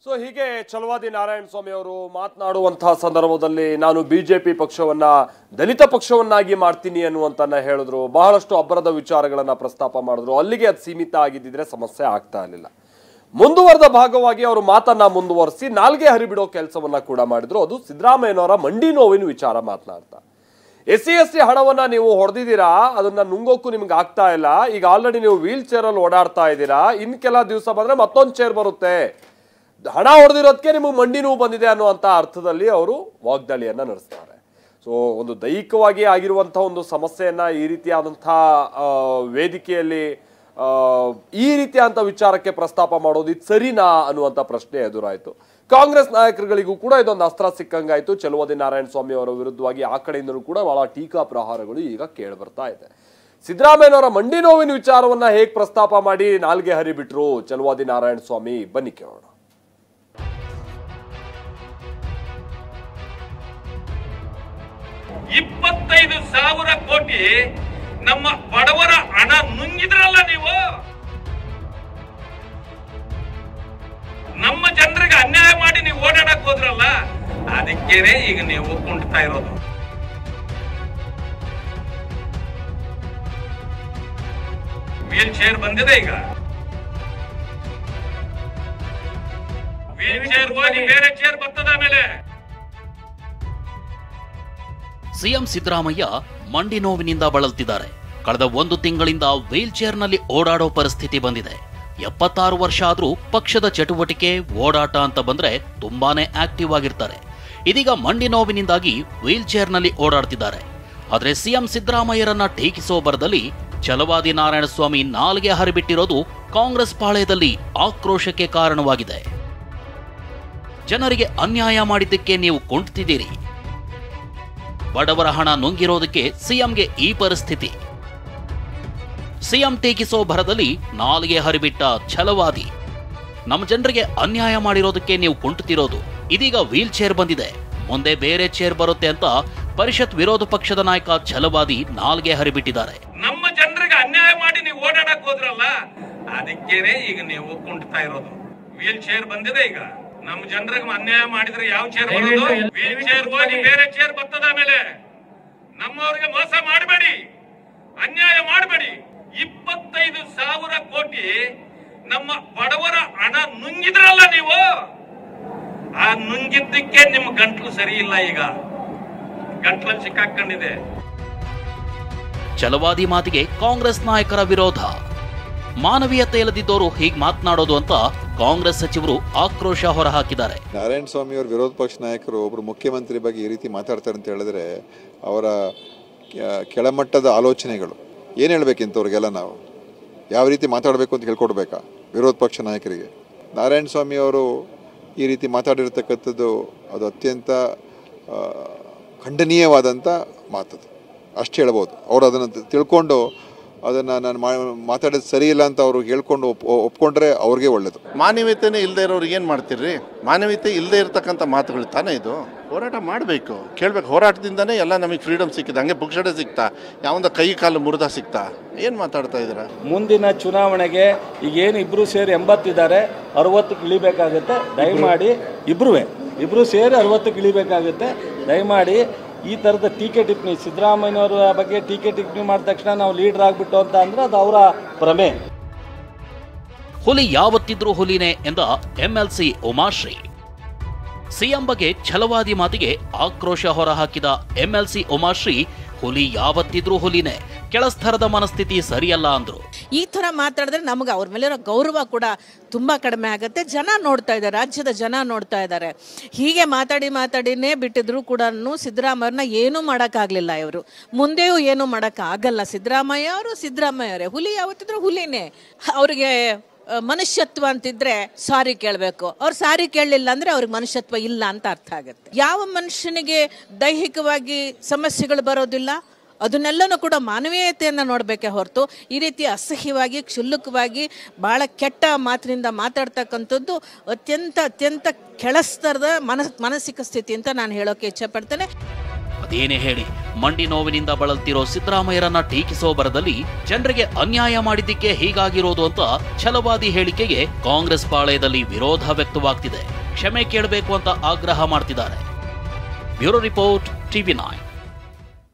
So ಹೀಗೆ ಛಲವಾದಿ ನಾರಾಯಣ ಸ್ವಾಮಿ ಅವರು ಮಾತನಾಡುವಂತಹ ಸಂದರ್ಭದಲ್ಲಿ ನಾನು ಬಿಜೆಪಿ ಪಕ್ಷವನ್ನ ದಲಿತ ಪಕ್ಷವನ್ನಾಗಿ ಮಾಡ್ತೀನಿ ಅನ್ನುವಂತನ್ನ ಹೇಳಿದ್ರು. ಬಹಳಷ್ಟು ಅಬ್ಬರದ ವಿಚಾರಗಳನ್ನ ಪ್ರಸ್ತಾಪ ಮಾಡಿದ್ರು. ಅಲ್ಲಿಗೆ ಅದು ಸೀಮಿತ ಆಗಿದ್ದಿದ್ರೆ ಸಮಸ್ಯೆ ಆಗ್ತಾ ಇರಲಿಲ್ಲ. ಮುಂದುವರೆದ ಭಾಗವಾಗಿ ಅವರು ಮಾತನ್ನ ಮುಂದುವರಿಸಿ ನಾಲ್ಗೆ ಹರಿಬಿಡೋ ಕೆಲಸವನ್ನ ಕೂಡ ಮಾಡಿದ್ರು. ಅದು ಸಿದ್ದರಾಮಯ್ಯನವರ ಮಂಡಿ ನೋವಿನ ವಿಚಾರ ಮಾತನಾಡ್ತಾ, SC ಹಣವನ್ನ ನೀವು ಹೊಡೆದಿದ್ದೀರಾ, ಅದನ್ನ ನುಂಗೋಕ್ಕೂ ನಿಮ್ಗೆ ಆಗ್ತಾ ಇಲ್ಲ. ಈಗ ಆಲ್ರೆಡಿ ನೀವು ವೀಲ್ ಚೇರ್ ಅಲ್ಲಿ ಓಡಾಡ್ತಾ ಇದ್ದೀರಾ, ಇನ್ ಕೆಲ ದಿವಸ ಬಂದ್ರೆ ಮತ್ತೊಂದು ಚೇರ್ ಬರುತ್ತೆ, ಹಣ ಹೊಡೆದಿರೋದಕ್ಕೆ ನಿಮಗೆ ಮಂಡಿ ನೋವು ಬಂದಿದೆ ಅನ್ನುವಂಥ ಅರ್ಥದಲ್ಲಿ ಅವರು ವಾಗ್ದಾಳಿಯನ್ನ ನಡೆಸ್ತಾರೆ. ಸೊ ಒಂದು ದೈಹಿಕವಾಗಿ ಆಗಿರುವಂತಹ ಒಂದು ಸಮಸ್ಯೆಯನ್ನ ಈ ರೀತಿಯಾದಂಥ ವೇದಿಕೆಯಲ್ಲಿ ಈ ರೀತಿಯಾದಂಥ ವಿಚಾರಕ್ಕೆ ಪ್ರಸ್ತಾಪ ಮಾಡೋದು ಇದು ಸರಿನಾ ಅನ್ನುವಂಥ ಪ್ರಶ್ನೆ ಎದುರಾಯಿತು. ಕಾಂಗ್ರೆಸ್ ನಾಯಕರುಗಳಿಗೂ ಕೂಡ ಇದೊಂದು ಅಸ್ತ್ರ ಸಿಕ್ಕಂಗಾಯಿತು. ಛಲವಾದಿ ನಾರಾಯಣ ಸ್ವಾಮಿ ಅವರ ವಿರುದ್ಧವಾಗಿ ಆ ಕಡೆಯಿಂದಲೂ ಕೂಡ ಬಹಳ ಟೀಕಾ ಪ್ರಹಾರಗಳು ಈಗ ಕೇಳಿ ಬರ್ತಾ ಇದೆ. ಸಿದ್ದರಾಮಯ್ಯನವರ ಮಂಡಿ ನೋವಿನ ವಿಚಾರವನ್ನ ಹೇಗೆ ಪ್ರಸ್ತಾಪ ಮಾಡಿ ನಾಲ್ಗೆ ಹರಿಬಿಟ್ರು ಛಲವಾದಿ ನಾರಾಯಣ ಸ್ವಾಮಿ, ಬನ್ನಿ ಕೇಳೋಣ. 25,000 ಕೋಟಿ ನಮ್ಮ ಬಡವರ ಹಣ ನುಂಗಿದ್ರಲ್ಲ ನೀವು. ನಮ್ಮ ಜನರಿಗೆ ಅನ್ಯಾಯ ಮಾಡಿ ನೀವು ಓಡಾಡಕ್ ಹೋದ್ರಲ್ಲ, ಅದಕ್ಕೇನೆ ಈಗ ನೀವು ಒಪ್ಕೊಂಡ್ತಾ ಇರೋದು. ವೀಲ್ ಚೇರ್ ಬಂದಿದೆ, ಈಗ ವೀಲ್ ಚೇರ್ ಹೋಗಿ ಬೇರೆ ಚೇರ್ ಬರ್ತದ. ಆಮೇಲೆ ಸಿಎಂ ಸಿದ್ದರಾಮಯ್ಯ ಮಂಡಿ ನೋವಿನಿಂದ ಬಳಲ್ತಿದ್ದಾರೆ. ಕಳೆದ 1 ತಿಂಗಳಿಂದ ವೀಲ್ ಚೇರ್ನಲ್ಲಿ ಓಡಾಡೋ ಪರಿಸ್ಥಿತಿ ಬಂದಿದೆ. 76 ವರ್ಷ ಆದ್ರೂ ಪಕ್ಷದ ಚಟುವಟಿಕೆ ಓಡಾಟ ಅಂತ ಬಂದ್ರೆ ತುಂಬಾನೇ ಆಕ್ಟಿವ್ ಆಗಿರ್ತಾರೆ. ಇದೀಗ ಮಂಡಿ ನೋವಿನಿಂದಾಗಿ ವೀಲ್ ಚೇರ್ನಲ್ಲಿ ಓಡಾಡ್ತಿದ್ದಾರೆ. ಆದ್ರೆ ಸಿಎಂ ಸಿದ್ದರಾಮಯ್ಯರನ್ನ ಟೀಕಿಸೋ ಬರದಲ್ಲಿ ಛಲವಾದಿ ನಾರಾಯಣ ಸ್ವಾಮಿ ನಾಲ್ಗೆ ಹರಿಬಿಟ್ಟಿರೋದು ಕಾಂಗ್ರೆಸ್ ಪಾಳೆಯದಲ್ಲಿ ಆಕ್ರೋಶಕ್ಕೆ ಕಾರಣವಾಗಿದೆ. ಜನರಿಗೆ ಅನ್ಯಾಯ ಮಾಡಿದ್ದಕ್ಕೆ ನೀವು ಕುಂಟ್ತಿದ್ದೀರಿ, ಬಡವರ ಹಣ ನುಂಗಿರೋದಕ್ಕೆ ಸಿಎಂಗೆ ಈ ಪರಿಸ್ಥಿತಿ. ಸಿಎಂ ಟೀಕಿಸೋ ಭರದಲ್ಲಿ ನಾಲ್ಗೆ ಹರಿಬಿಟ್ಟ ಛಲವಾದಿ, ನಮ್ಮ ಜನರಿಗೆ ಅನ್ಯಾಯ ಮಾಡಿರೋದಕ್ಕೆ ನೀವು ಕುಂಟುತ್ತಿರೋದು. ಇದೀಗ ವೀಲ್ ಚೇರ್ ಬಂದಿದೆ, ಮುಂದೆ ಬೇರೆ ಚೇರ್ ಬರುತ್ತೆ ಅಂತ ಪರಿಷತ್ ವಿರೋಧ ಪಕ್ಷದ ನಾಯಕ ಛಲವಾದಿ ನಾಲ್ಗೆ ಹರಿಬಿಟ್ಟಿದ್ದಾರೆ. ನಮ್ಮ ಜನರಿಗೆ ಅನ್ಯಾಯ ಮಾಡಿ ನೀವು ಓಡಾಡಕ್ ಹೋದ್ರಲ್ಲ, ಅದಕ್ಕೇನೆ ಈಗ ನೀವು ಕುಂಟ್ತಾ ಇರೋದು. ವೀಲ್ ಚೇರ್ ಬಂದಿದೆ, ಈಗ ನಮ್ಮ ಜನರಿಗೆ ಅನ್ಯಾಯ ಮಾಡಿದ್ರೆ ಯಾವ ಚೇರ್ ಬರೋದು? ವೀಲ್ ಚೇರ್ ಹೋಗಿ ಬೇರೆ ಚೇರ್ ಬರ್ತದ. ಆಮೇಲೆ ನಮ್ಮವ್ರಿಗೆ ಮೋಸ ಮಾಡಬೇಡಿ, ಅನ್ಯಾಯ ಮಾಡಬೇಡಿ. 25,000 ಕೋಟಿ ನಮ್ಮ ಬಡವರ ಹಣ ನುಂಗಿದ್ರಲ್ಲ ನೀವು. ಆ ನುಂಗಿದ್ದಕ್ಕೆ ನಿಮ್ಮ ಗಂಟ್ಲು ಸರಿ ಇಲ್ಲ, ಈಗ ಗಂಟ್ಲಲ್ಲಿ ಸಿಕ್ಕಾಕೊಂಡಿದೆ. ಛಲವಾದಿ ಮಾತಿಗೆ ಕಾಂಗ್ರೆಸ್ ನಾಯಕರ ವಿರೋಧ. ಮಾನವೀಯತೆ ಇಲ್ಲದಿದ್ದವರು ಹೀಗೆ ಮಾತನಾಡೋದು ಅಂತ ಕಾಂಗ್ರೆಸ್ ಸಚಿವರು ಆಕ್ರೋಶ ಹೊರಹಾಕಿದ್ದಾರೆ. ನಾರಾಯಣ ಸ್ವಾಮಿ ಅವರು ವಿರೋಧ ಪಕ್ಷ ನಾಯಕರು ಒಬ್ಬರು ಮುಖ್ಯಮಂತ್ರಿ ಬಗ್ಗೆ ಈ ರೀತಿ ಮಾತಾಡ್ತಾರೆ ಅಂತ ಹೇಳಿದ್ರೆ ಅವರ ಕೆಳಮಟ್ಟದ ಆಲೋಚನೆಗಳು ಏನು ಹೇಳ್ಬೇಕಿಂತವ್ರಿಗೆಲ್ಲ ನಾವು ಯಾವ ರೀತಿ ಮಾತಾಡಬೇಕು ಅಂತ ಹೇಳ್ಕೊಡ್ಬೇಕಾ ವಿರೋಧ ಪಕ್ಷ ನಾಯಕರಿಗೆ? ನಾರಾಯಣ ಸ್ವಾಮಿ ಅವರು ಈ ರೀತಿ ಮಾತಾಡಿರ್ತಕ್ಕಂಥದ್ದು ಅದು ಅತ್ಯಂತ ಖಂಡನೀಯವಾದಂಥ ಮಾತದು, ಅಷ್ಟು ಹೇಳ್ಬೋದು. ಅವರು ಅದನ್ನು ತಿಳ್ಕೊಂಡು ಅದನ್ನು ನಾನು ಮಾತಾಡೋದು ಸರಿ ಇಲ್ಲ ಅಂತ ಅವರು ಹೇಳ್ಕೊಂಡು ಒಪ್ಕೊಂಡ್ರೆ ಅವ್ರಿಗೆ ಒಳ್ಳೇದು. ಮಾನವೀಯತೆನೇ ಇಲ್ಲದೆ ಇರೋರಿಗೆ ಏನು ಮಾಡ್ತೀರಿ? ಮಾನವೀಯತೆ ಇಲ್ಲದೆ ಇರತಕ್ಕಂಥ ಮಾತುಗಳು ತಾನೇ ಇದು. ಹೋರಾಟ ಮಾಡಬೇಕು, ಕೇಳಬೇಕು. ಹೋರಾಟದಿಂದನೇ ಎಲ್ಲ ನಮಗೆ ಫ್ರೀಡಮ್ ಸಿಕ್ಕಿದೆ. ಹಂಗೆ ಪುಕ್ಷಟೆ ಸಿಗ್ತಾ, ಯಾವಂದ ಕೈ ಕಾಲು ಮುರಿದ ಸಿಗ್ತಾ? ಏನು ಮಾತಾಡ್ತಾ ಇದ್ದೀರಾ? ಮುಂದಿನ ಚುನಾವಣೆಗೆ ಈಗೇನು ಇಬ್ಬರು ಸೇರಿ 80 ಇದ್ದಾರೆ, 60ಕ್ಕೆ ಇಳಿಬೇಕಾಗುತ್ತೆ. ದಯಮಾಡಿ ಇಬ್ಬರು ಸೇರಿ 60ಕ್ಕೆ ಇಳಿಬೇಕಾಗುತ್ತೆ. ದಯಮಾಡಿ ಈ ಥರದ ಟೀಕೆ ಟಿಪ್ಪಣಿ, ಸಿದ್ದರಾಮಯ್ಯನವರ ಬಗ್ಗೆ ಟೀಕೆ ಟಿಪ್ಪಣಿ ಮಾಡಿದ ತಕ್ಷಣ ನಾವು ಲೀಡರ್ ಆಗ್ಬಿಟ್ಟು ಅಂತ ಅಂದ್ರೆ ಅದು ಅವರ ಭ್ರಮೆ. ಹುಲಿ ಯಾವತ್ತಿದ್ರೂ ಹುಲಿನೇ ಎಂದ MLC ಉಮಾಶ್ರೀ. ಸಿಎಂ ಬಗ್ಗೆ ಛಲವಾದಿ ಮಾತಿಗೆ ಆಕ್ರೋಶ ಹೊರಹಾಕಿದ MLC ಉಮಾಶ್ರೀ, ಹುಲಿ ಯಾವತ್ತಿದ್ರೂ ಹುಲಿನೇ, ಕೆಳಸ್ತರದ ಮನಸ್ಥಿತಿ ಸರಿಯಲ್ಲ ಅಂದ್ರು. ಈ ತರ ಮಾತಾಡಿದ್ರೆ ನಮಗೆ ಅವ್ರ ಮೇಲಿರೋ ಗೌರವ ಕೂಡ ತುಂಬಾ ಕಡಿಮೆ ಆಗುತ್ತೆ. ಜನ ನೋಡ್ತಾ ಇದ್ದಾರೆ, ರಾಜ್ಯದ ಜನ ನೋಡ್ತಾ ಇದ್ದಾರೆ. ಹೀಗೆ ಮಾತಾಡಿನೇ ಬಿಟ್ಟಿದ್ರು ಕೂಡ ಸಿದ್ದರಾಮಯ್ಯನ ಏನೂ ಮಾಡೋಕ್ಕಾಗಲಿಲ್ಲ. ಇವರು ಮುಂದೆಯೂ ಏನೂ ಮಾಡೋಕ್ಕಾಗಲ್ಲ. ಸಿದ್ದರಾಮಯ್ಯ ಅವರೇ, ಹುಲಿ ಯಾವತ್ತಿದ್ರು ಹುಲಿನೇ. ಅವ್ರಿಗೆ ಮನುಷ್ಯತ್ವ ಅಂತಿದ್ರೆ ಸಾರಿ ಕೇಳಬೇಕು. ಅವ್ರು ಸಾರಿ ಕೇಳಲಿಲ್ಲ ಅಂದ್ರೆ ಅವ್ರಿಗೆ ಮನುಷ್ಯತ್ವ ಇಲ್ಲ ಅಂತ ಅರ್ಥ ಆಗುತ್ತೆ. ಯಾವ ಮನುಷ್ಯನಿಗೆ ದೈಹಿಕವಾಗಿ ಸಮಸ್ಯೆಗಳು ಬರೋದಿಲ್ಲ, ಅದನ್ನೆಲ್ಲನೂ ಕೂಡ ಮಾನವೀಯತೆಯನ್ನು ನೋಡಬೇಕೆ ಹೊರತು ಈ ರೀತಿ ಅಸಹ್ಯವಾಗಿ ಕ್ಷುಲ್ಲಕವಾಗಿ ಭಾಳ ಕೆಟ್ಟ ಮಾತಿನಿಂದ ಮಾತಾಡ್ತಕ್ಕಂಥದ್ದು ಅತ್ಯಂತ ಕೆಳಸ್ತರದ ಮಾನಸಿಕ ಸ್ಥಿತಿ ಅಂತ ನಾನು ಹೇಳೋಕೆ ಇಚ್ಛೆ ಪಡ್ತೇನೆ. ಅದೇನೇ ಹೇಳಿ ಮಂಡಿ ನೋವಿನಿಂದ ಬಳಲ್ತಿರೋ ಸಿದ್ದರಾಮಯ್ಯರನ್ನ ಟೀಕಿಸೋ ಬರದಲ್ಲಿ ಜನರಿಗೆ ಅನ್ಯಾಯ ಮಾಡಿದ್ದಕ್ಕೆ ಹೀಗಾಗಿರೋದು ಅಂತ ಛಲವಾದಿ ಹೇಳಿಕೆಗೆ ಕಾಂಗ್ರೆಸ್ ಪಾಳೆಯದಲ್ಲಿ ವಿರೋಧ ವ್ಯಕ್ತವಾಗ್ತಿದೆ. ಕ್ಷಮೆ ಕೇಳಬೇಕು ಅಂತ ಆಗ್ರಹ ಮಾಡ್ತಿದ್ದಾರೆ. Bureau report, TV9.